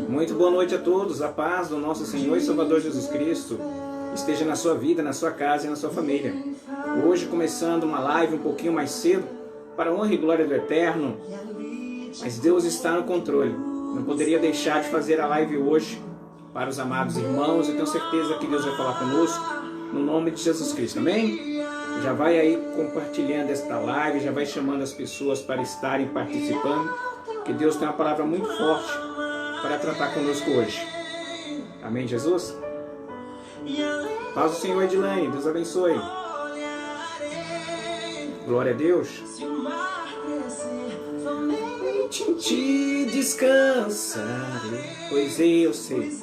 Muito boa noite a todos. A paz do nosso Senhor e Salvador Jesus Cristo esteja na sua vida, na sua casa e na sua família. Hoje começando uma live um pouquinho mais cedo, para a honra e glória do Eterno. Mas Deus está no controle. Não poderia deixar de fazer a live hoje para os amados irmãos. Eu tenho certeza que Deus vai falar conosco no nome de Jesus Cristo. Amém? Já vai aí compartilhando esta live, já vai chamando as pessoas para estarem participando, que Deus tem uma palavra muito forte para tratar conosco hoje. Amém, Jesus? Paz do Senhor, Edilane. Deus abençoe. Glória a Deus. Somente em ti descansarei, pois eu sei.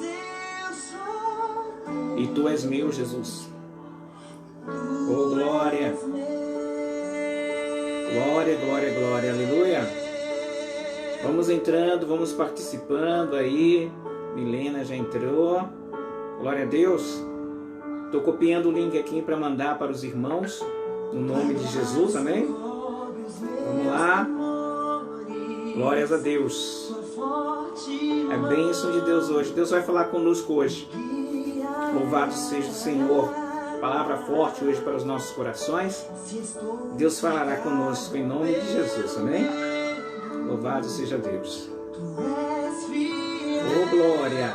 E tu és meu, Jesus. Oh, glória. Glória, glória, glória. Aleluia. Vamos entrando, vamos participando aí. Milena já entrou. Glória a Deus. Estou copiando o link aqui para mandar para os irmãos. No nome de Jesus, amém? Vamos lá. Glórias a Deus. É bênção de Deus hoje. Deus vai falar conosco hoje. Louvado seja o Senhor. Palavra forte hoje para os nossos corações. Deus falará conosco em nome de Jesus, amém? Louvado seja Deus. Oh, glória.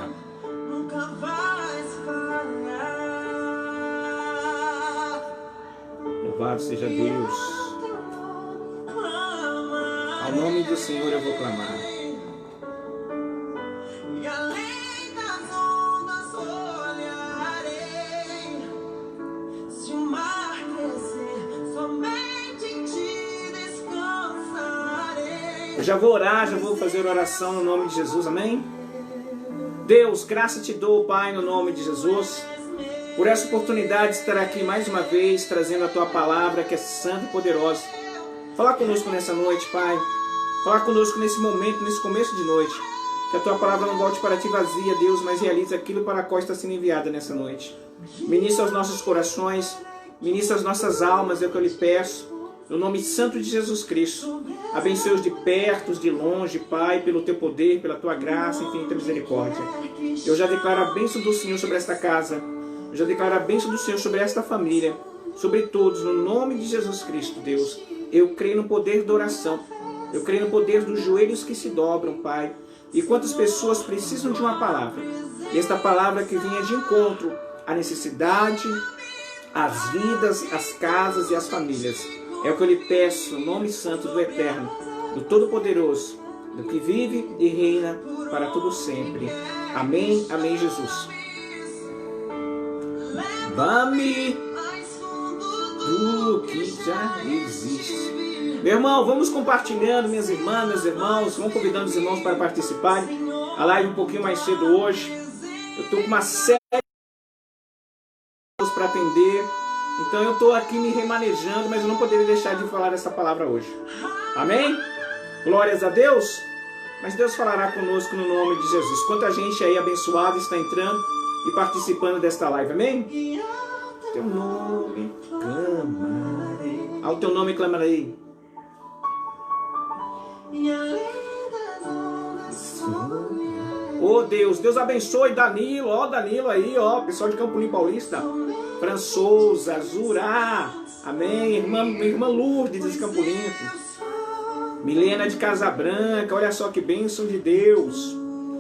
Louvado seja Deus. Ao nome do Senhor eu vou clamar. Eu já vou orar, já vou fazer oração no nome de Jesus, amém? Deus, graça te dou, Pai, no nome de Jesus, por essa oportunidade de estar aqui mais uma vez, trazendo a Tua palavra, que é santa e poderosa. Falar conosco nessa noite, Pai. Falar conosco nesse momento, nesse começo de noite. Que a Tua palavra não volte para Ti vazia, Deus, mas realize aquilo para a qual está sendo enviada nessa noite. Ministra aos nossos corações, ministra as nossas almas, é o que eu lhe peço. No nome santo de Jesus Cristo, abençoe os de perto, os de longe, Pai, pelo Teu poder, pela Tua graça, infinita misericórdia. Eu já declaro a bênção do Senhor sobre esta casa, eu já declaro a bênção do Senhor sobre esta família, sobre todos, no nome de Jesus Cristo, Deus. Eu creio no poder da oração, eu creio no poder dos joelhos que se dobram, Pai. E quantas pessoas precisam de uma palavra, e esta palavra que venha de encontro à necessidade, às vidas, às casas e às famílias. É o que eu lhe peço, no nome santo do Eterno, do Todo-Poderoso, do que vive e reina para todo sempre. Amém, amém, Jesus. Dá-me do que já existe. Meu irmão, vamos compartilhando, minhas irmãs, meus irmãos, vamos convidando os irmãos para participarem. A live um pouquinho mais cedo hoje. Eu estou com uma série de para atender. Então eu estou aqui me remanejando, mas eu não poderia deixar de falar essa palavra hoje. Amém? Glórias a Deus. Mas Deus falará conosco no nome de Jesus. Quanta gente aí abençoada está entrando e participando desta live. Amém? Teu nome clamarei. Ao Teu nome clamarei. Oh Deus, Deus abençoe Danilo. Ó Danilo aí, ó, pessoal de Campo Limpo Paulista. Fran Souza, Zurá, amém, irmã Lourdes de Campo Limpo, Milena de Casa Branca, olha só que bênção de Deus,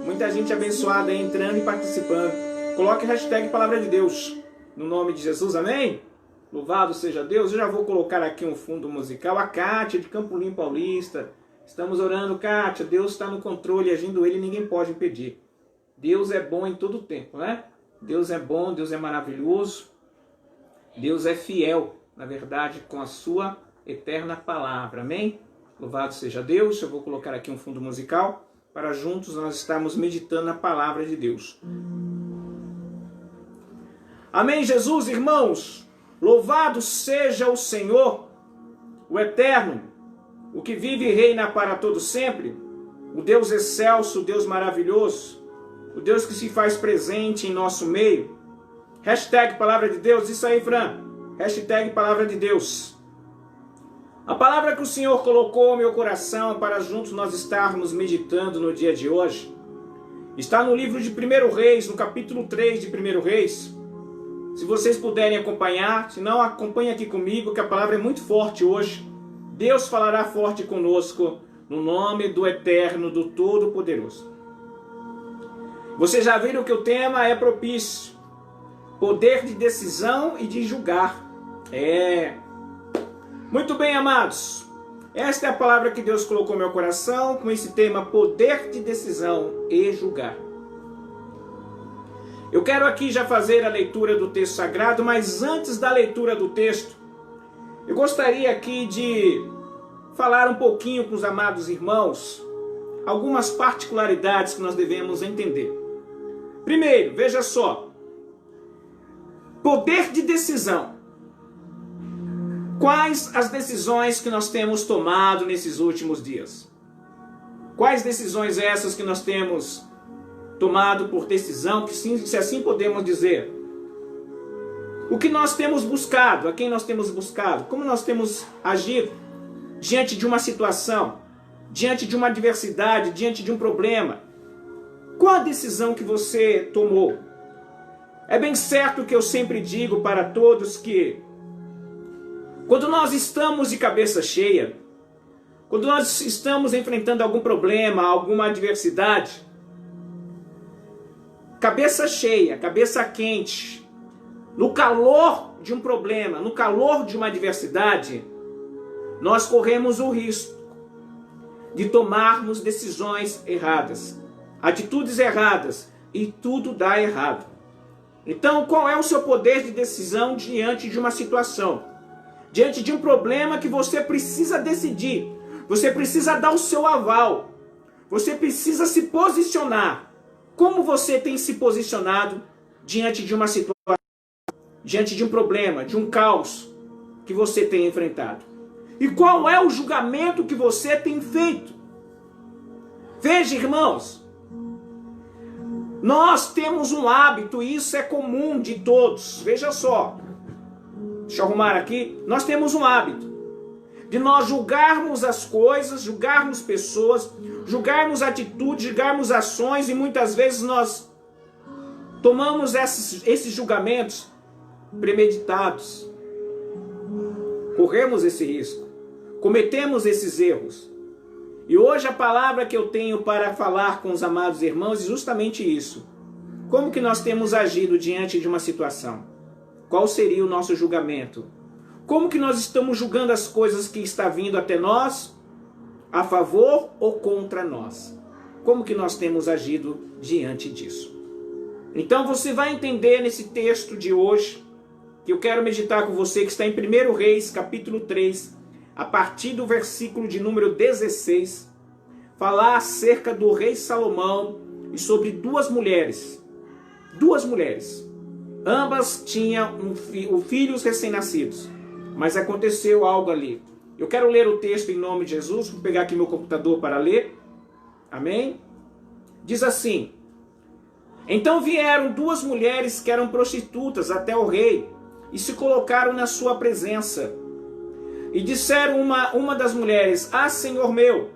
muita gente abençoada aí entrando e participando. Coloque a hashtag Palavra de Deus, no nome de Jesus, amém? Louvado seja Deus. Eu já vou colocar aqui um fundo musical, a Kátia de Campo Limpo Paulista, estamos orando, Kátia, Deus está no controle, agindo Ele, ninguém pode impedir. Deus é bom em todo o tempo, né? Deus é bom, Deus é maravilhoso. Deus é fiel, na verdade, com a sua eterna palavra. Amém? Louvado seja Deus. Eu vou colocar aqui um fundo musical para juntos nós estarmos meditando na palavra de Deus. Amém, Jesus, irmãos? Louvado seja o Senhor, o Eterno, o que vive e reina para todo sempre, o Deus excelso, o Deus maravilhoso, o Deus que se faz presente em nosso meio. Hashtag Palavra de Deus, isso aí, Fran. Hashtag Palavra de Deus. A palavra que o Senhor colocou no meu coração para juntos nós estarmos meditando no dia de hoje está no livro de 1 Reis, no capítulo 3 de 1 Reis. Se vocês puderem acompanhar, se não, acompanhe aqui comigo, que a palavra é muito forte hoje. Deus falará forte conosco, no nome do Eterno, do Todo-Poderoso. Vocês já viram que o tema é propício. Poder de decisão e de julgar. Muito bem, amados. Esta é a palavra que Deus colocou no meu coração, com esse tema, poder de decisão e julgar. Eu quero aqui já fazer a leitura do texto sagrado, mas antes da leitura do texto, eu gostaria aqui de falar um pouquinho com os amados irmãos, algumas particularidades que nós devemos entender. Primeiro, veja só, poder de decisão. Quais as decisões que nós temos tomado nesses últimos dias? Quais decisões essas que nós temos tomado por decisão, que sim, se assim podemos dizer? O que nós temos buscado? A quem nós temos buscado? Como nós temos agido diante de uma situação, diante de uma adversidade, diante de um problema? Qual a decisão que você tomou? É bem certo que eu sempre digo para todos que quando nós estamos de cabeça cheia, quando nós estamos enfrentando algum problema, alguma adversidade, cabeça cheia, cabeça quente, no calor de um problema, no calor de uma adversidade, nós corremos o risco de tomarmos decisões erradas, atitudes erradas, e tudo dá errado. Então, qual é o seu poder de decisão diante de uma situação? Diante de um problema que você precisa decidir, você precisa dar o seu aval, você precisa se posicionar. Como você tem se posicionado diante de uma situação, diante de um problema, de um caos que você tem enfrentado? E qual é o julgamento que você tem feito? Veja, irmãos, nós temos um hábito, e isso é comum de todos. Veja só, deixa eu arrumar aqui. Nós temos um hábito de nós julgarmos as coisas, julgarmos pessoas, julgarmos atitudes, julgarmos ações, e muitas vezes nós tomamos esses julgamentos premeditados. Corremos esse risco, cometemos esses erros. E hoje a palavra que eu tenho para falar com os amados irmãos é justamente isso. Como que nós temos agido diante de uma situação? Qual seria o nosso julgamento? Como que nós estamos julgando as coisas que está vindo até nós, a favor ou contra nós? Como que nós temos agido diante disso? Então você vai entender nesse texto de hoje, que eu quero meditar com você, que está em 1 Reis, capítulo 3, a partir do versículo de número 16, falar acerca do rei Salomão e sobre duas mulheres. Ambas tinham filhos recém-nascidos, mas aconteceu algo ali. Eu quero ler o texto em nome de Jesus, vou pegar aqui meu computador para ler. Amém? Diz assim: então vieram duas mulheres que eram prostitutas até o rei e se colocaram na sua presença. E disseram uma das mulheres: ah, senhor meu,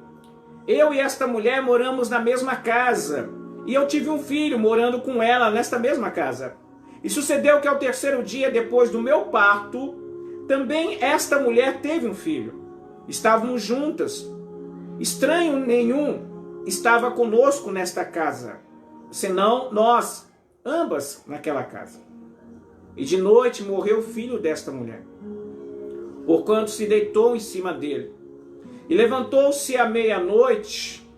eu e esta mulher moramos na mesma casa, e eu tive um filho morando com ela nesta mesma casa. E sucedeu que ao terceiro dia depois do meu parto, também esta mulher teve um filho. Estávamos juntas. Estranho nenhum estava conosco nesta casa, senão nós, ambas naquela casa. E de noite morreu o filho desta mulher, porquanto se deitou em cima dele. E levantou-se à meia-noite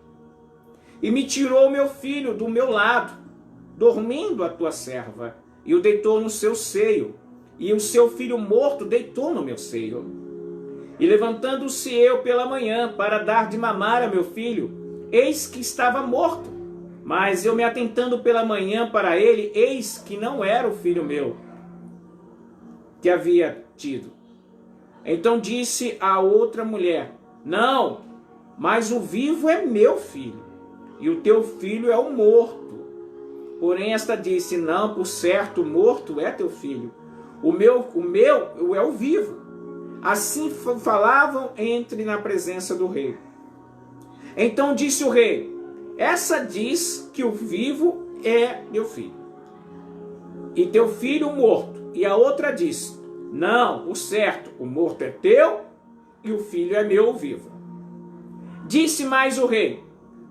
e me tirou meu filho do meu lado, dormindo a tua serva, e o deitou no seu seio, e o seu filho morto deitou no meu seio. E levantando-se eu pela manhã para dar de mamar a meu filho, eis que estava morto. Mas eu me atentando pela manhã para ele, eis que não era o filho meu que havia tido. Então disse a outra mulher: não, mas o vivo é meu filho, e o teu filho é o morto. Porém esta disse: não, por certo, o morto é teu filho, o meu é o vivo. Assim falavam entre na presença do rei. Então disse o rei: essa diz que o vivo é meu filho, e teu filho morto. E a outra diz: não, o certo, o morto é teu, e o filho é meu, o vivo. Disse mais o rei: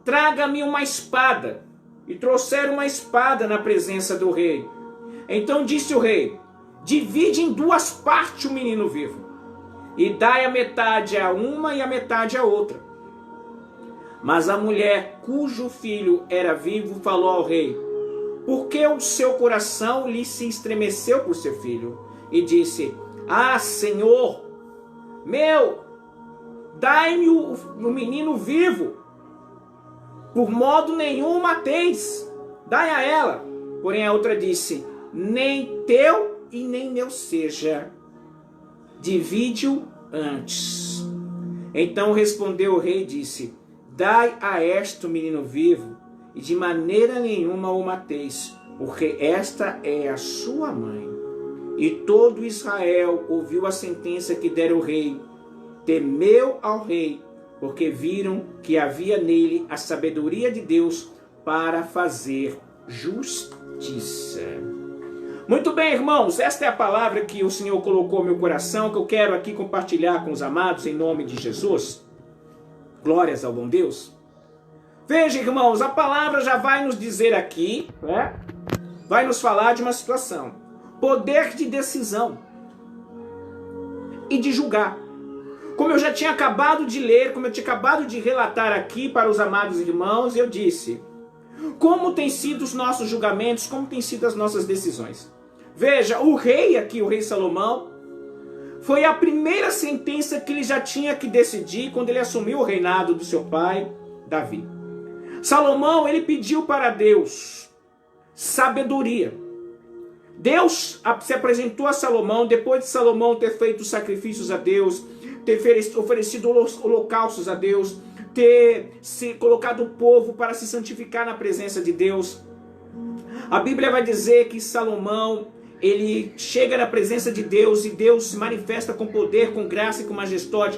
traga-me uma espada. E trouxeram uma espada na presença do rei. Então disse o rei: divide em duas partes o menino vivo, e dai a metade a uma e a metade a outra. Mas a mulher cujo filho era vivo falou ao rei: por que o seu coração lhe se estremeceu por seu filho? E disse: ah, Senhor meu, dai-me o menino vivo, por modo nenhum mateis, dai a ela. Porém a outra disse: nem teu e nem meu seja, divide-o antes. Então respondeu o rei e disse: dai a esta o menino vivo, e de maneira nenhuma o mateis, porque esta é a sua mãe. E todo Israel ouviu a sentença que dera o rei, temeu ao rei, porque viram que havia nele a sabedoria de Deus para fazer justiça. Muito bem, irmãos, esta é a palavra que o Senhor colocou no meu coração, que eu quero aqui compartilhar com os amados em nome de Jesus. Glórias ao bom Deus. Veja, irmãos, a palavra já vai nos dizer aqui, né? Vai nos falar de uma situação. Poder de decisão e de julgar. Como eu já tinha acabado de ler, como eu tinha acabado de relatar aqui para os amados irmãos, eu disse: como têm sido os nossos julgamentos, como têm sido as nossas decisões. Veja, o rei aqui, o rei Salomão, foi a primeira sentença que ele já tinha que decidir quando ele assumiu o reinado do seu pai, Davi. Salomão, ele pediu para Deus sabedoria. Deus se apresentou a Salomão, depois de Salomão ter feito sacrifícios a Deus, ter oferecido holocaustos a Deus, ter se colocado o povo para se santificar na presença de Deus. A Bíblia vai dizer que Salomão, ele chega na presença de Deus e Deus se manifesta com poder, com graça e com majestade.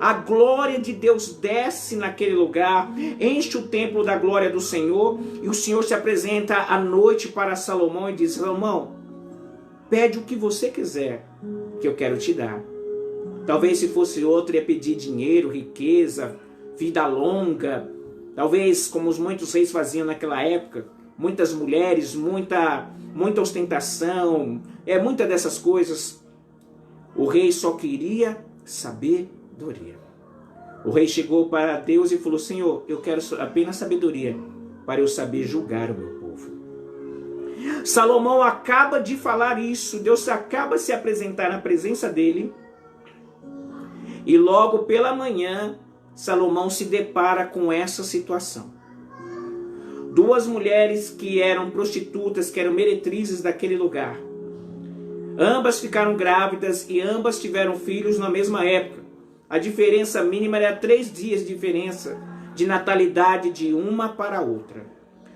A glória de Deus desce naquele lugar, enche o templo da glória do Senhor, e o Senhor se apresenta à noite para Salomão e diz: Salomão, pede o que você quiser, que eu quero te dar. Talvez se fosse outro ia pedir dinheiro, riqueza, vida longa, talvez como muitos reis faziam naquela época, muitas mulheres, muita ostentação, muitas dessas coisas. O rei só queria sabedoria. O rei chegou para Deus e falou: Senhor, eu quero apenas sabedoria para eu saber julgar o meu povo. Salomão acaba de falar isso, Deus acaba de se apresentar na presença dele, e logo pela manhã Salomão se depara com essa situação. Duas mulheres que eram prostitutas, que eram meretrizes daquele lugar. Ambas ficaram grávidas e ambas tiveram filhos na mesma época. A diferença mínima era 3 dias de diferença de natalidade de uma para a outra.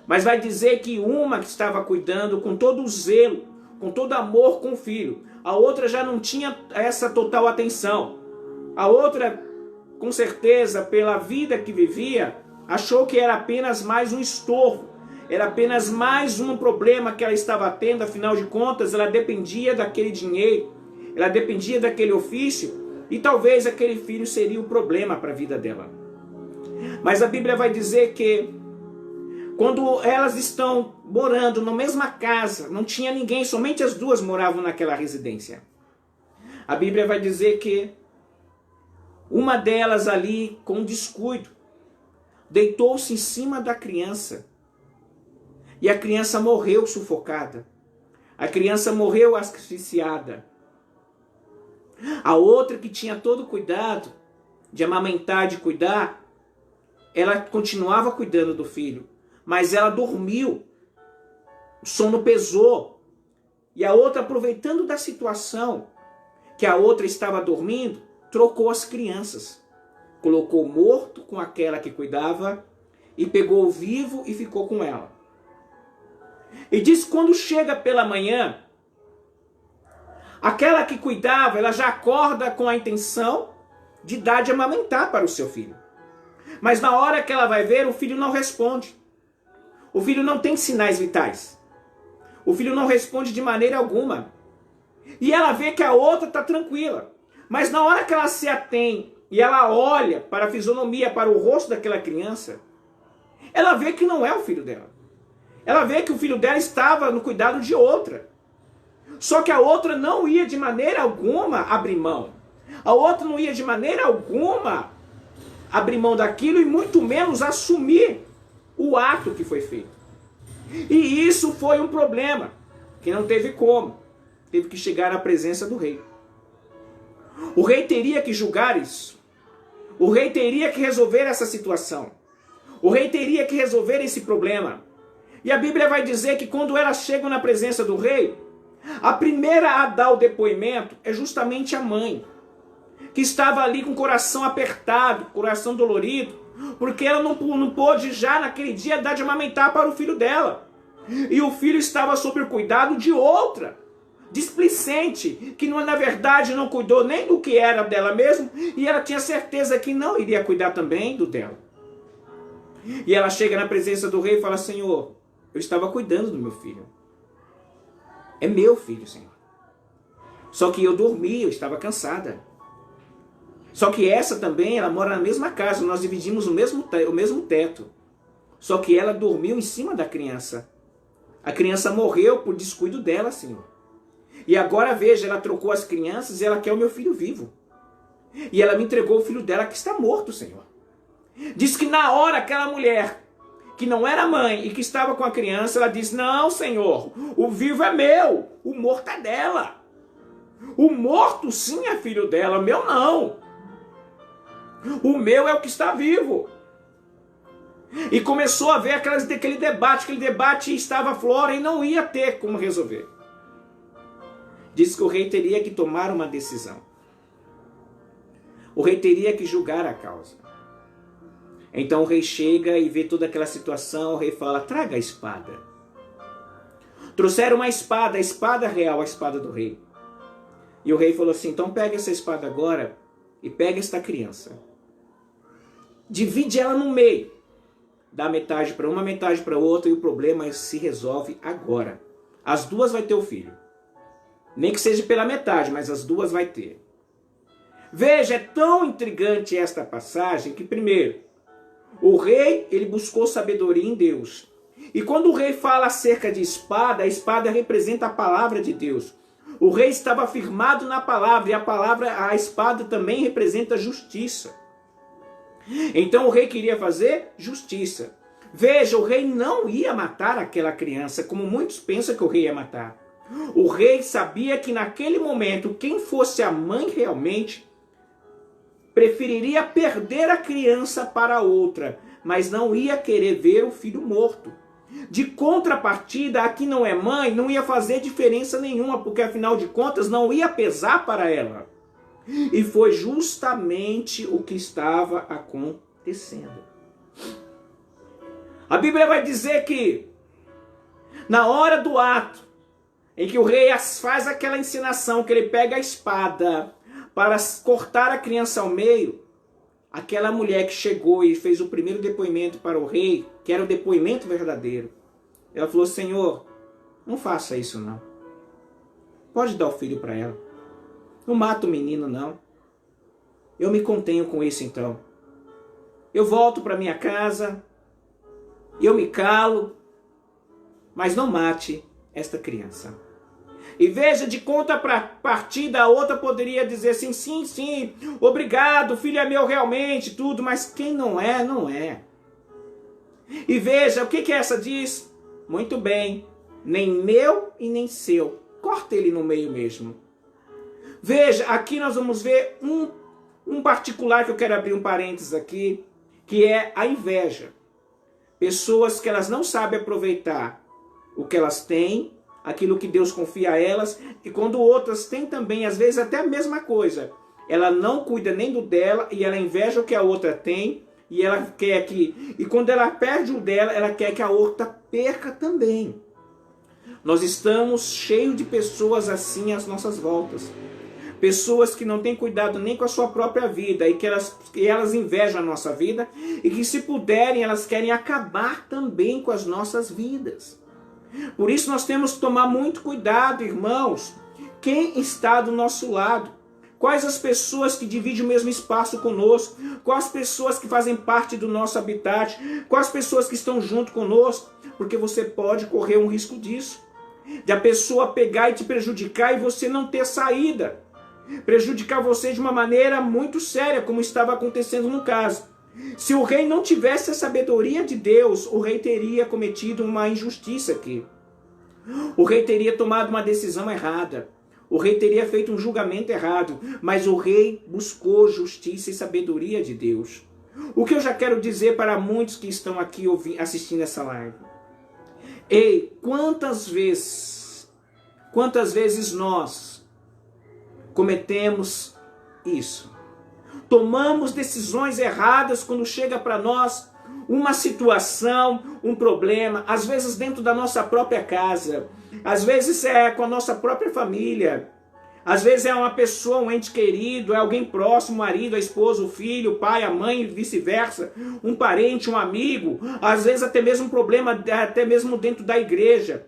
Mas vai dizer que uma que estava cuidando com todo o zelo, com todo amor com o filho. A outra já não tinha essa total atenção. A outra, com certeza, pela vida que vivia, achou que era apenas mais um estorvo, era apenas mais um problema que ela estava tendo. Afinal de contas, ela dependia daquele dinheiro, ela dependia daquele ofício, e talvez aquele filho seria o problema para a vida dela. Mas a Bíblia vai dizer que quando elas estão morando na mesma casa, não tinha ninguém, somente as duas moravam naquela residência. A Bíblia vai dizer que uma delas ali, com descuido, deitou-se em cima da criança. E a criança morreu sufocada. A criança morreu asfixiada. A outra, que tinha todo o cuidado de amamentar, de cuidar, ela continuava cuidando do filho. Mas ela dormiu. O sono pesou. E a outra, aproveitando da situação que a outra estava dormindo, trocou as crianças. Colocou o morto com aquela que cuidava e pegou o vivo e ficou com ela. E diz que quando chega pela manhã, Aquela que cuidava, ela já acorda com a intenção de dar de amamentar para o seu filho. Mas na hora que ela vai ver, o filho não responde. O filho não tem sinais vitais. O filho não responde de maneira alguma. E ela vê que a outra está tranquila. Mas na hora que ela se atém e ela olha para a fisionomia, para o rosto daquela criança, ela vê que não é o filho dela. Ela vê que o filho dela estava no cuidado de outra. Só que a outra não ia de maneira alguma abrir mão. A outra não ia de maneira alguma abrir mão daquilo e muito menos assumir o ato que foi feito. E isso foi um problema, que não teve como. Teve que chegar à presença do rei. O rei teria que julgar isso. O rei teria que resolver essa situação. O rei teria que resolver esse problema. E a Bíblia vai dizer que quando elas chegam na presença do rei, a primeira a dar o depoimento é justamente a mãe, que estava ali com o coração apertado, coração dolorido, porque ela não pôde já naquele dia dar de amamentar para o filho dela. E o filho estava sob o cuidado de outra, displicente, que na verdade não cuidou nem do que era dela mesmo, e ela tinha certeza que não iria cuidar também do dela. E ela chega na presença do rei e fala: Senhor, eu estava cuidando do meu filho. É meu filho, Senhor. Só que eu dormi, eu estava cansada. Só que essa também, ela mora na mesma casa, nós dividimos o mesmo teto. Só que ela dormiu em cima da criança. A criança morreu por descuido dela, Senhor. E agora veja, ela trocou as crianças e ela quer o meu filho vivo. E ela me entregou o filho dela que está morto, Senhor. Diz que na hora aquela mulher, que não era mãe e que estava com a criança, ela disse: não, Senhor, o vivo é meu, o morto é dela. O morto sim é filho dela, o meu não. O meu é o que está vivo. E começou a ver aquele debate estava fora e não ia ter como resolver. Diz que o rei teria que tomar uma decisão. O rei teria que julgar a causa. Então o rei chega e vê toda aquela situação, o rei fala: traga a espada. Trouxeram uma espada, a espada real, a espada do rei. E o rei falou assim: então pega essa espada agora e pega esta criança. Divide ela no meio. Dá metade para uma, metade para outra e o problema se resolve agora. As duas vai ter o filho. Nem que seja pela metade, mas as duas vai ter. Veja, é tão intrigante esta passagem que, primeiro, o rei, ele buscou sabedoria em Deus. E quando o rei fala acerca de espada, a espada representa a palavra de Deus. O rei estava firmado na palavra, e a espada também representa justiça. Então o rei queria fazer justiça. Veja, o rei não ia matar aquela criança, como muitos pensam que o rei ia matar. O rei sabia que naquele momento, quem fosse a mãe realmente, preferiria perder a criança para outra, mas não ia querer ver o filho morto. De contrapartida, a que não é mãe, não ia fazer diferença nenhuma, porque afinal de contas não ia pesar para ela. E foi justamente o que estava acontecendo. A Bíblia vai dizer que na hora do ato, em que o rei faz aquela encenação, que ele pega a espada para cortar a criança ao meio, aquela mulher que chegou e fez o primeiro depoimento para o rei, que era o depoimento verdadeiro, ela falou: Senhor, não faça isso não. Pode dar o filho para ela. Não mata o menino não. Eu me contenho com isso então. Eu volto para minha casa, eu me calo, mas não mate esta criança. E veja, de contrapartida, a outra poderia dizer assim: sim, sim, obrigado, o filho é meu realmente, tudo, mas quem não é, não é. E veja, o que essa diz? Muito bem, nem meu e nem seu. Corta ele no meio mesmo. Veja, aqui nós vamos ver um particular que eu quero abrir um parênteses aqui, que é a inveja. Pessoas que elas não sabem aproveitar o que elas têm, aquilo que Deus confia a elas, e quando outras têm também, às vezes até a mesma coisa, ela não cuida nem do dela, e ela inveja o que a outra tem, e ela quer que, e quando ela perde o dela, ela quer que a outra perca também. Nós estamos cheios de pessoas assim às nossas voltas. Pessoas que não têm cuidado nem com a sua própria vida e que elas invejam a nossa vida e que, se puderem, elas querem acabar também com as nossas vidas. Por isso nós temos que tomar muito cuidado, irmãos. Quem está do nosso lado? Quais as pessoas que dividem o mesmo espaço conosco? Quais as pessoas que fazem parte do nosso habitat? Quais as pessoas que estão junto conosco? Porque você pode correr um risco disso. De a pessoa pegar e te prejudicar e você não ter saída. Prejudicar você de uma maneira muito séria, como estava acontecendo no caso. Se o rei não tivesse a sabedoria de Deus, o rei teria cometido uma injustiça aqui. O rei teria tomado uma decisão errada. O rei teria feito um julgamento errado. Mas o rei buscou justiça e sabedoria de Deus. O que eu já quero dizer para muitos que estão aqui assistindo essa live. Ei, quantas vezes nós cometemos isso? Tomamos decisões erradas quando chega para nós uma situação, um problema, às vezes dentro da nossa própria casa, às vezes é com a nossa própria família, às vezes é uma pessoa, um ente querido, é alguém próximo, o marido, a esposa, o filho, o pai, a mãe, vice-versa, um parente, um amigo, às vezes até mesmo um problema, até mesmo dentro da igreja.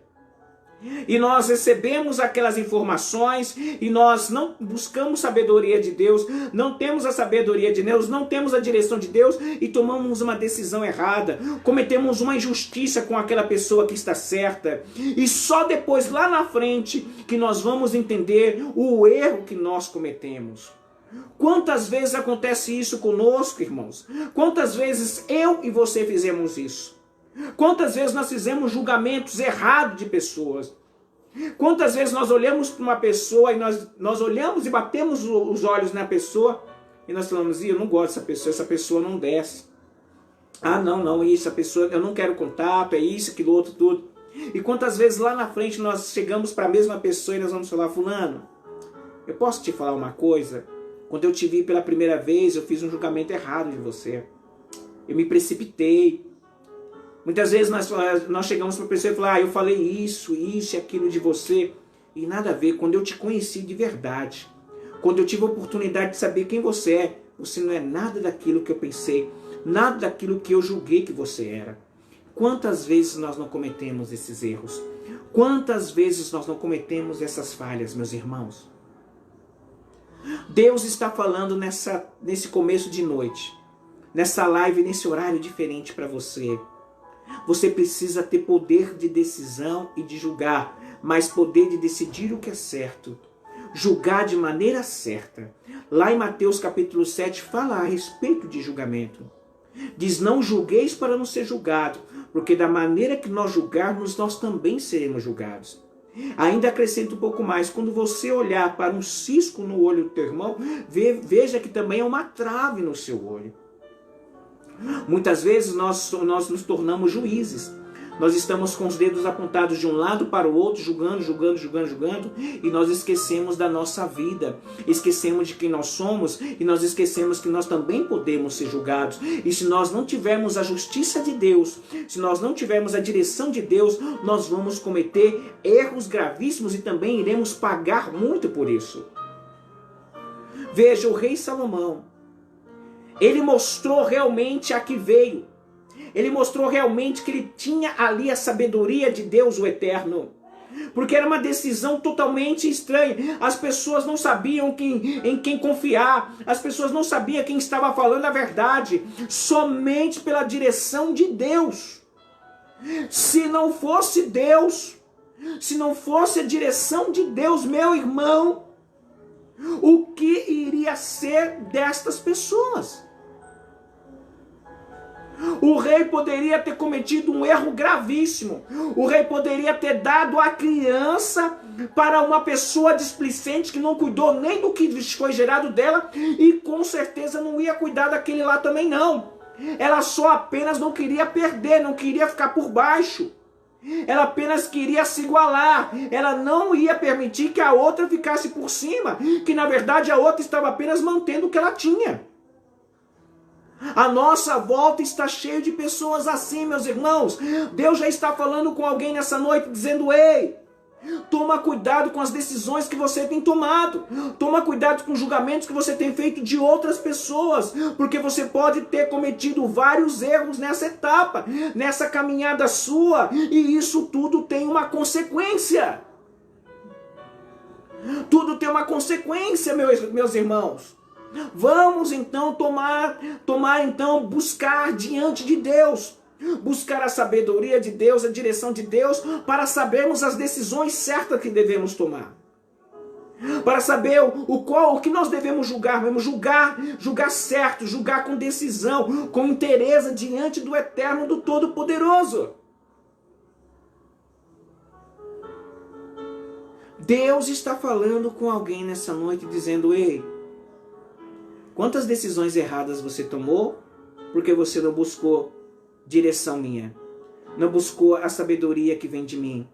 E nós recebemos aquelas informações e nós não buscamos sabedoria de Deus, não temos a sabedoria de Deus, não temos a direção de Deus e tomamos uma decisão errada, cometemos uma injustiça com aquela pessoa que está certa. E só depois, lá na frente, que nós vamos entender o erro que nós cometemos. Quantas vezes acontece isso conosco, irmãos? Quantas vezes eu e você fizemos isso? Quantas vezes nós fizemos julgamentos errados de pessoas? Quantas vezes nós olhamos para uma pessoa e nós olhamos e batemos os olhos na pessoa e nós falamos, eu não gosto dessa pessoa, essa pessoa não desce. Ah, não, isso, a pessoa, eu não quero contato, é isso, aquilo, outro, tudo. E quantas vezes lá na frente nós chegamos para a mesma pessoa e nós vamos falar, fulano, eu posso te falar uma coisa? Quando eu te vi pela primeira vez, eu fiz um julgamento errado de você. Eu me precipitei. Muitas vezes nós chegamos para a pessoa e falamos, eu falei isso e aquilo de você. E nada a ver, quando eu te conheci de verdade, quando eu tive a oportunidade de saber quem você não é nada daquilo que eu pensei, nada daquilo que eu julguei que você era. Quantas vezes nós não cometemos esses erros? Quantas vezes nós não cometemos essas falhas, meus irmãos? Deus está falando nesse começo de noite, nessa live, nesse horário diferente para você. Você precisa ter poder de decisão e de julgar, mas poder de decidir o que é certo. Julgar de maneira certa. Lá em Mateus capítulo 7 fala a respeito de julgamento. Diz, não julgueis para não ser julgado, porque da maneira que nós julgarmos, nós também seremos julgados. Ainda acrescento um pouco mais, quando você olhar para um cisco no olho do teu irmão, veja que também é uma trave no seu olho. Muitas vezes nós nos tornamos juízes. Nós estamos com os dedos apontados de um lado para o outro, julgando, e nós esquecemos da nossa vida, esquecemos de quem nós somos, e nós esquecemos que nós também podemos ser julgados. E se nós não tivermos a justiça de Deus, se nós não tivermos a direção de Deus, nós vamos cometer erros gravíssimos e também iremos pagar muito por isso. Veja, o rei Salomão, ele mostrou realmente a que veio. Ele mostrou realmente que ele tinha ali a sabedoria de Deus, o Eterno. Porque era uma decisão totalmente estranha. As pessoas não sabiam em quem confiar. As pessoas não sabiam quem estava falando a verdade. Somente pela direção de Deus. Se não fosse Deus, se não fosse a direção de Deus, meu irmão, o que iria ser destas pessoas? O rei poderia ter cometido um erro gravíssimo. O rei poderia ter dado a criança para uma pessoa displicente que não cuidou nem do que foi gerado dela e com certeza não ia cuidar daquele lá também não. Ela só apenas não queria perder, não queria ficar por baixo. Ela apenas queria se igualar. Ela não ia permitir que a outra ficasse por cima, que na verdade a outra estava apenas mantendo o que ela tinha. A nossa volta está cheia de pessoas assim, meus irmãos. Deus já está falando com alguém nessa noite, dizendo: ei, toma cuidado com as decisões que você tem tomado. Toma cuidado com os julgamentos que você tem feito de outras pessoas. Porque você pode ter cometido vários erros nessa etapa, nessa caminhada sua. E isso tudo tem uma consequência. Tudo tem uma consequência, meus irmãos. Vamos então buscar diante de Deus. Buscar a sabedoria de Deus, a direção de Deus, para sabermos as decisões certas que devemos tomar. Para saber o que nós devemos julgar, julgar certo, julgar com decisão, com inteireza diante do Eterno, do Todo-Poderoso. Deus está falando com alguém nessa noite, dizendo: ei, quantas decisões erradas você tomou porque você não buscou direção minha, não buscou a sabedoria que vem de mim.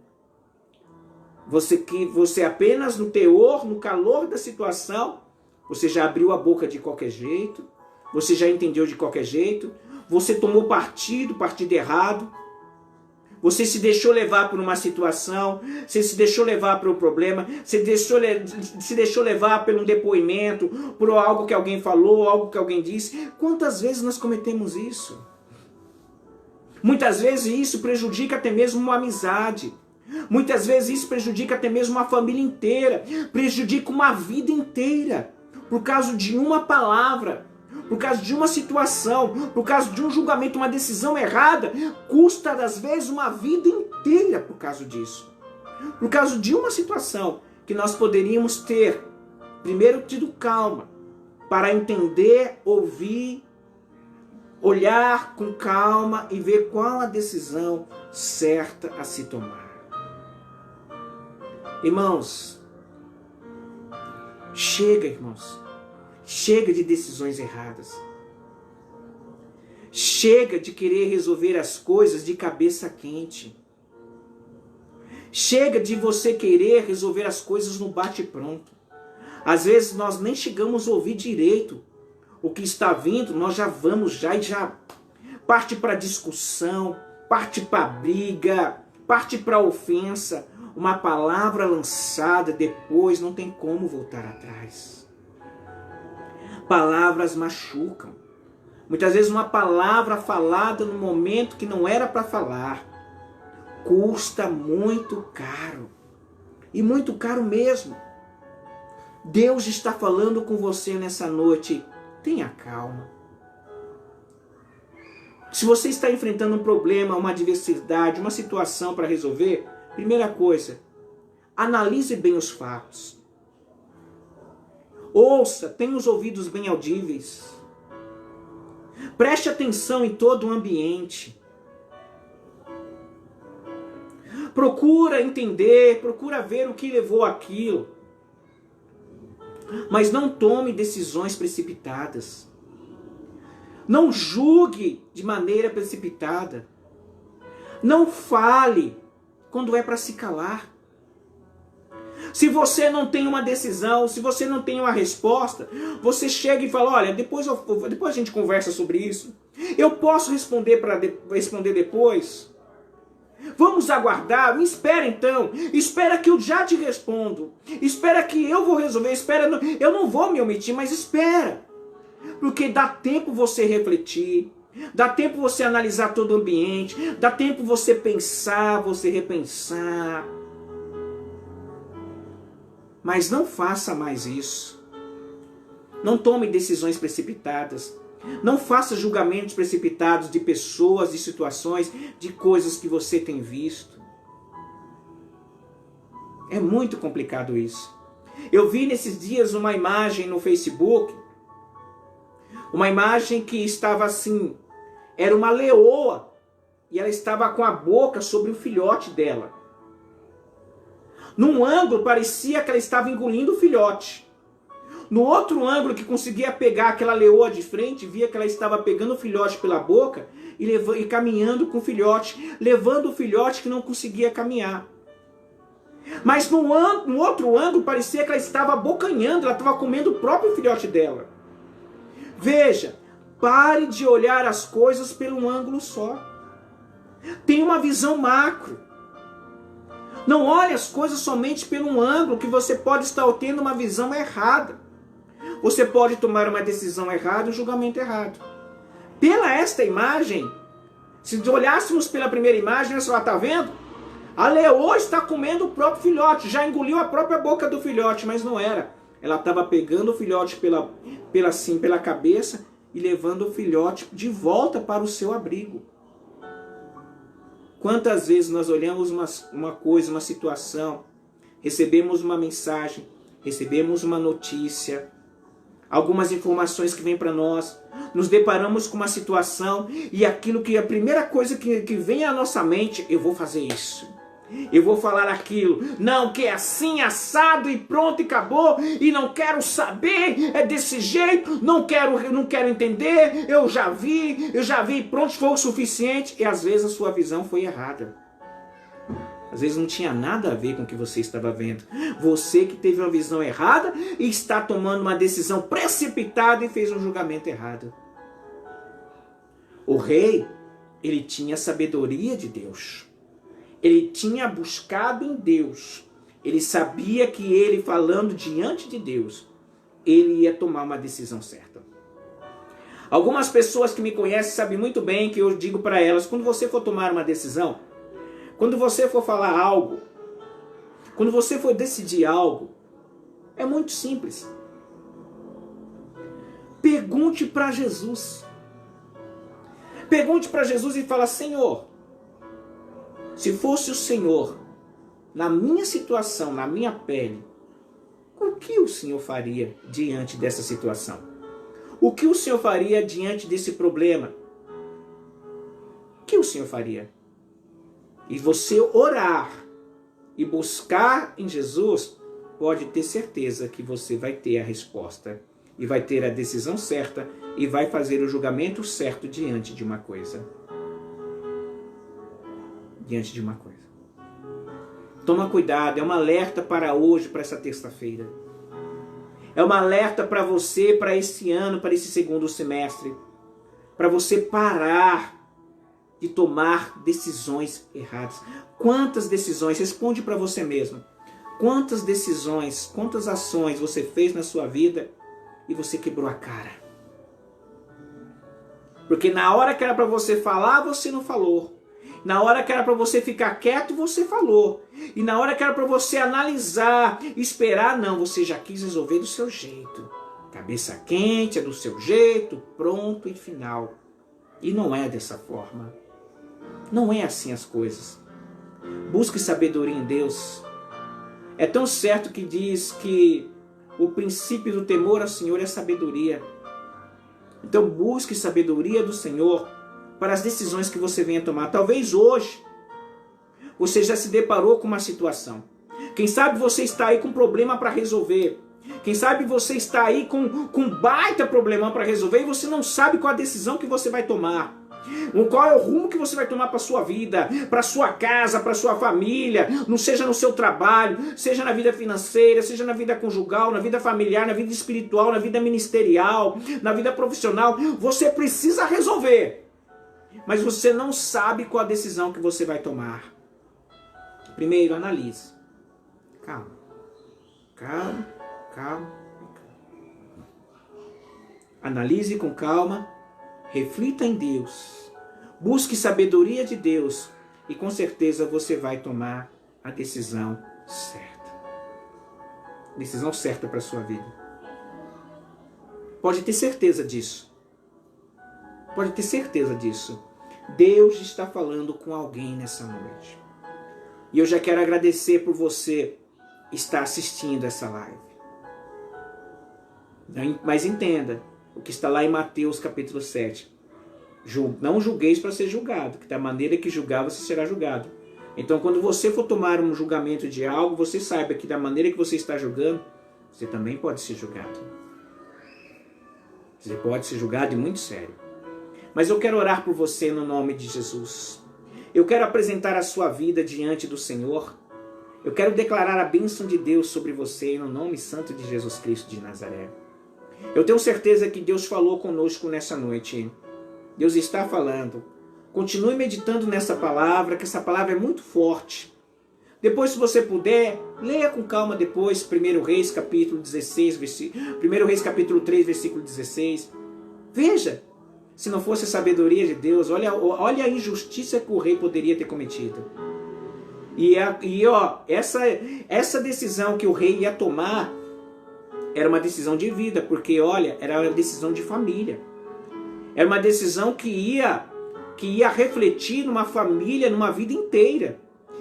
Você apenas no teor, no calor da situação, você já abriu a boca de qualquer jeito, você já entendeu de qualquer jeito, você tomou partido errado, você se deixou levar por uma situação, você se deixou levar por um problema, se deixou levar por um depoimento, por algo que alguém falou, algo que alguém disse. Quantas vezes nós cometemos isso? Muitas vezes isso prejudica até mesmo uma amizade. Muitas vezes isso prejudica até mesmo uma família inteira. Prejudica uma vida inteira. Por causa de uma palavra. Por causa de uma situação. Por causa de um julgamento, uma decisão errada. Custa às vezes uma vida inteira por causa disso. Por causa de uma situação que nós poderíamos ter, primeiro, tido calma. Para entender, ouvir, olhar com calma e ver qual a decisão certa a se tomar. Irmãos, chega, irmãos. Chega de decisões erradas. Chega de querer resolver as coisas de cabeça quente. Chega de você querer resolver as coisas no bate-pronto. Às vezes nós nem chegamos a ouvir direito o que está vindo, nós já parte para discussão, parte para briga, parte para ofensa. Uma palavra lançada depois não tem como voltar atrás. Palavras machucam. Muitas vezes uma palavra falada no momento que não era para falar custa muito caro. E muito caro mesmo. Deus está falando com você nessa noite. Tenha calma. Se você está enfrentando um problema, uma adversidade, uma situação para resolver, primeira coisa, analise bem os fatos. Ouça, tenha os ouvidos bem audíveis. Preste atenção em todo o ambiente. Procura entender, procura ver o que levou àquilo. Mas não tome decisões precipitadas. Não julgue de maneira precipitada. Não fale quando é para se calar. Se você não tem uma decisão, se você não tem uma resposta, você chega e fala: olha, depois a gente conversa sobre isso. Eu posso responder depois? Vamos aguardar? Me espera então. Espera que eu já te respondo. Espera que eu vou resolver. Eu não vou me omitir, mas espera. Porque dá tempo você refletir. Dá tempo você analisar todo o ambiente. Dá tempo você pensar, você repensar. Mas não faça mais isso. Não tome decisões precipitadas. Não faça julgamentos precipitados de pessoas, de situações, de coisas que você tem visto. É muito complicado isso. Eu vi nesses dias uma imagem no Facebook. Uma imagem que estava assim. Era uma leoa. E ela estava com a boca sobre o filhote dela. Num ângulo parecia que ela estava engolindo o filhote. No outro ângulo que conseguia pegar aquela leoa de frente, via que ela estava pegando o filhote pela boca e caminhando com o filhote, levando o filhote que não conseguia caminhar. Mas no outro ângulo parecia que ela estava abocanhando, ela estava comendo o próprio filhote dela. Veja, Pare de olhar as coisas pelo ângulo só. Tenha uma visão macro. Não olhe as coisas somente pelo ângulo que você pode estar tendo uma visão errada. Você pode tomar uma decisão errada e um julgamento errado. Pela esta imagem, se olhássemos pela primeira imagem, você vai estar vendo? A leoa está comendo o próprio filhote, já engoliu a própria boca do filhote, mas não era. Ela estava pegando o filhote pela cabeça e levando o filhote de volta para o seu abrigo. Quantas vezes nós olhamos uma coisa, uma situação, recebemos uma mensagem, recebemos uma notícia, algumas informações que vêm para nós, nos deparamos com uma situação e aquilo que a primeira coisa que vem à nossa mente, eu vou fazer isso, eu vou falar aquilo, não, que é assim, assado e pronto e acabou, e não quero saber, é desse jeito, não quero entender, eu já vi, pronto, foi o suficiente, e às vezes a sua visão foi errada. Às vezes não tinha nada a ver com o que você estava vendo. Você que teve uma visão errada e está tomando uma decisão precipitada e fez um julgamento errado. O rei, ele tinha a sabedoria de Deus. Ele tinha buscado em Deus. Ele sabia que ele, falando diante de Deus, ele ia tomar uma decisão certa. Algumas pessoas que me conhecem sabem muito bem que eu digo para elas, quando você for tomar uma decisão, quando você for falar algo, quando você for decidir algo, é muito simples. Pergunte para Jesus. Pergunte para Jesus e fala, Senhor, se fosse o Senhor na minha situação, na minha pele, o que o Senhor faria diante dessa situação? O que o Senhor faria diante desse problema? O que o Senhor faria? E você orar e buscar em Jesus, pode ter certeza que você vai ter a resposta e vai ter a decisão certa e vai fazer o julgamento certo diante de uma coisa. Diante de uma coisa. Toma cuidado, é um alerta para hoje, para essa terça-feira. É um alerta para você, para esse ano, para esse segundo semestre. Para você parar de tomar decisões erradas. Quantas decisões? Responde para você mesmo. Quantas decisões, quantas ações você fez na sua vida e você quebrou a cara? Porque na hora que era para você falar, você não falou. Na hora que era para você ficar quieto, você falou. E na hora que era para você analisar, esperar, não, você já quis resolver do seu jeito. Cabeça quente, é do seu jeito, pronto e final. E não é dessa forma. Não é assim as coisas. Busque sabedoria em Deus. É tão certo que diz que o princípio do temor ao Senhor é sabedoria. Então busque sabedoria do Senhor para as decisões que você venha tomar. Talvez hoje você já se deparou com uma situação. Quem sabe você está aí com um problema para resolver. Quem sabe você está aí com um baita problema para resolver e você não sabe qual a decisão que você vai tomar. Qual é o rumo que você vai tomar para a sua vida, para a sua casa, para a sua família, não seja no seu trabalho, seja na vida financeira, seja na vida conjugal, na vida familiar, na vida espiritual, na vida ministerial, na vida profissional. Você precisa resolver, mas você não sabe qual a decisão que você vai tomar. Primeiro, analise. Calma. Analise com calma. Reflita em Deus, busque sabedoria de Deus e com certeza você vai tomar a decisão certa. Decisão certa para a sua vida. Pode ter certeza disso. Pode ter certeza disso. Deus está falando com alguém nessa noite. E eu já quero agradecer por você estar assistindo essa live. Mas entenda, o que está lá em Mateus capítulo 7. Não julgueis para ser julgado, que da maneira que julgar você será julgado. Então quando você for tomar um julgamento de algo, você saiba que da maneira que você está julgando, você também pode ser julgado. Você pode ser julgado e muito sério. Mas eu quero orar por você no nome de Jesus. Eu quero apresentar a sua vida diante do Senhor. Eu quero declarar a bênção de Deus sobre você no nome santo de Jesus Cristo de Nazaré. Eu tenho certeza que Deus falou conosco nessa noite. Deus está falando. Continue meditando nessa palavra, que essa palavra é muito forte. Depois, se você puder, leia com calma depois 1 Reis capítulo 16, 1 Reis capítulo 3, versículo 16. Veja, se não fosse a sabedoria de Deus, olha a injustiça que o rei poderia ter cometido. Essa decisão que o rei ia tomar era uma decisão de vida, porque olha, era uma decisão de família. Era uma decisão que ia refletir numa família, numa vida inteira.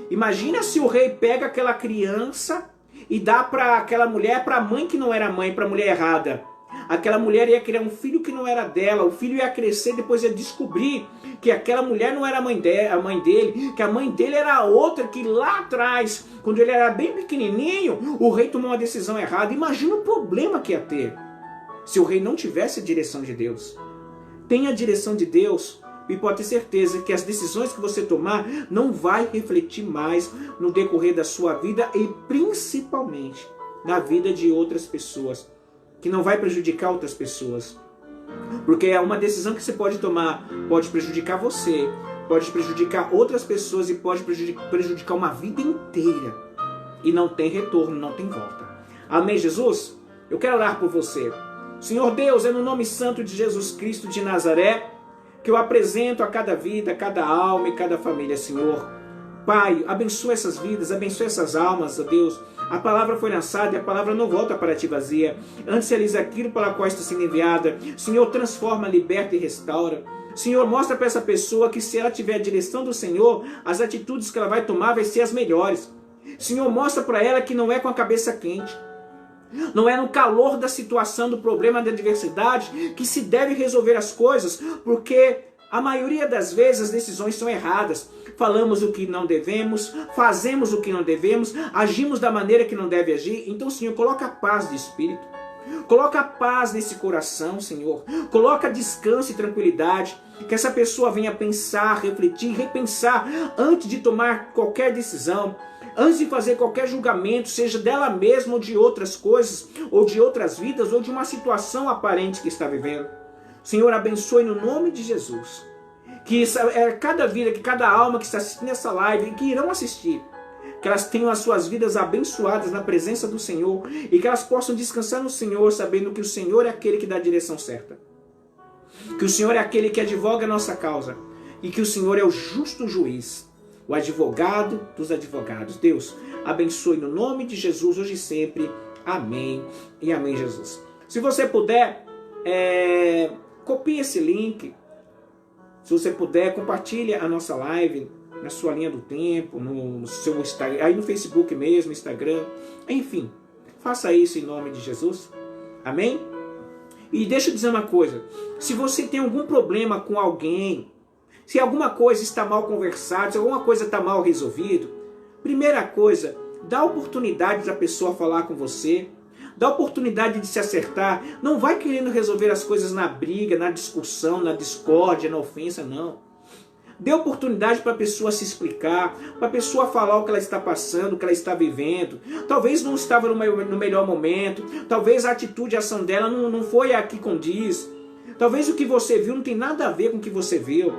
Imagina se o rei pega aquela criança e dá para aquela mulher, para a mãe que não era mãe, para a mulher errada. Aquela mulher ia criar um filho que não era dela, o filho ia crescer, depois ia descobrir que aquela mulher não era a mãe dele, que a mãe dele era outra, que lá atrás, quando ele era bem pequenininho, o rei tomou uma decisão errada. Imagina o problema que ia ter se o rei não tivesse a direção de Deus. Tenha a direção de Deus e pode ter certeza que as decisões que você tomar não vai refletir mais no decorrer da sua vida e principalmente na vida de outras pessoas, que não vai prejudicar outras pessoas. Porque é uma decisão que você pode tomar, pode prejudicar você, pode prejudicar outras pessoas e pode prejudicar uma vida inteira. E não tem retorno, não tem volta. Amém, Jesus? Eu quero orar por você. Senhor Deus, é no nome santo de Jesus Cristo de Nazaré que eu apresento a cada vida, a cada alma e cada família, Senhor. Pai, abençoa essas vidas, abençoa essas almas, ó Deus. A palavra foi lançada e a palavra não volta para ti vazia. Antes realiza aquilo para qual está sendo enviada. Senhor, transforma, liberta e restaura. Senhor, mostra para essa pessoa que se ela tiver a direção do Senhor, as atitudes que ela vai tomar vai ser as melhores. Senhor, mostra para ela que não é com a cabeça quente, não é no calor da situação, do problema, da adversidade, que se deve resolver as coisas, porque a maioria das vezes as decisões são erradas. Falamos o que não devemos, fazemos o que não devemos, agimos da maneira que não deve agir. Então, Senhor, coloca paz de espírito, coloca paz nesse coração, Senhor. Coloca descanso e tranquilidade, que essa pessoa venha pensar, refletir, repensar antes de tomar qualquer decisão, antes de fazer qualquer julgamento, seja dela mesma ou de outras coisas, ou de outras vidas, ou de uma situação aparente que está vivendo. Senhor, abençoe no nome de Jesus. Que cada vida, que cada alma que está assistindo essa live e que irão assistir, que elas tenham as suas vidas abençoadas na presença do Senhor e que elas possam descansar no Senhor, sabendo que o Senhor é aquele que dá a direção certa. Que o Senhor é aquele que advoga a nossa causa e que o Senhor é o justo juiz, o advogado dos advogados. Deus, abençoe no nome de Jesus hoje e sempre. Amém e amém, Jesus. Se você puder, copie esse link. Se você puder, compartilhe a nossa live na sua linha do tempo, no seu Instagram, aí no Facebook mesmo, Instagram. Enfim, faça isso em nome de Jesus. Amém? E deixa eu dizer uma coisa. Se você tem algum problema com alguém, se alguma coisa está mal conversada, se alguma coisa está mal resolvida, primeira coisa, dá oportunidade da pessoa falar com você. Dá oportunidade de se acertar. Não vai querendo resolver as coisas na briga, na discussão, na discórdia, na ofensa, não. Dê oportunidade para a pessoa se explicar, para a pessoa falar o que ela está passando, o que ela está vivendo. Talvez não estava no melhor momento, talvez a atitude, a ação dela não foi a que condiz. Talvez o que você viu não tem nada a ver com o que você viu.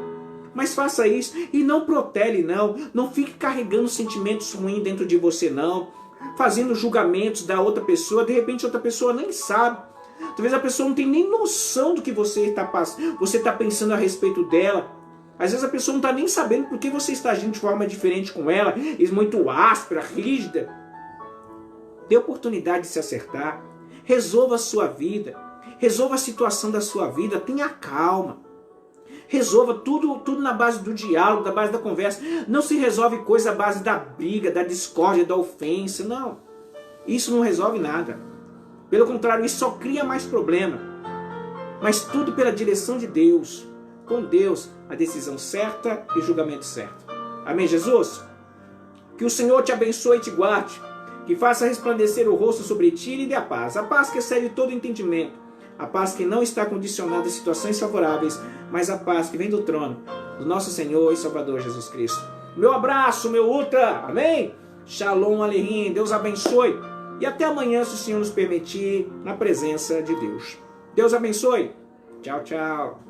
Mas faça isso e não protele, não. Não fique carregando sentimentos ruins dentro de você, não. Fazendo julgamentos da outra pessoa, de repente outra pessoa nem sabe. Talvez a pessoa não tenha nem noção do que você está pensando a respeito dela. Às vezes a pessoa não está nem sabendo por que você está agindo de forma diferente com ela, muito áspera, rígida. Dê oportunidade de se acertar. Resolva a sua vida. Resolva a situação da sua vida. Tenha calma. Resolva tudo na base do diálogo, da base da conversa. Não se resolve coisa à base da briga, da discórdia, da ofensa. Não. Isso não resolve nada. Pelo contrário, isso só cria mais problema. Mas tudo pela direção de Deus. Com Deus, a decisão certa e o julgamento certo. Amém, Jesus? Que o Senhor te abençoe e te guarde. Que faça resplandecer o rosto sobre ti e lhe dê a paz. A paz que excede todo entendimento. A paz que não está condicionada a situações favoráveis, mas a paz que vem do trono do nosso Senhor e Salvador Jesus Cristo. Meu abraço, meu Ultra. Amém? Shalom Aleichem. Deus abençoe. E até amanhã, se o Senhor nos permitir, na presença de Deus. Deus abençoe. Tchau, tchau.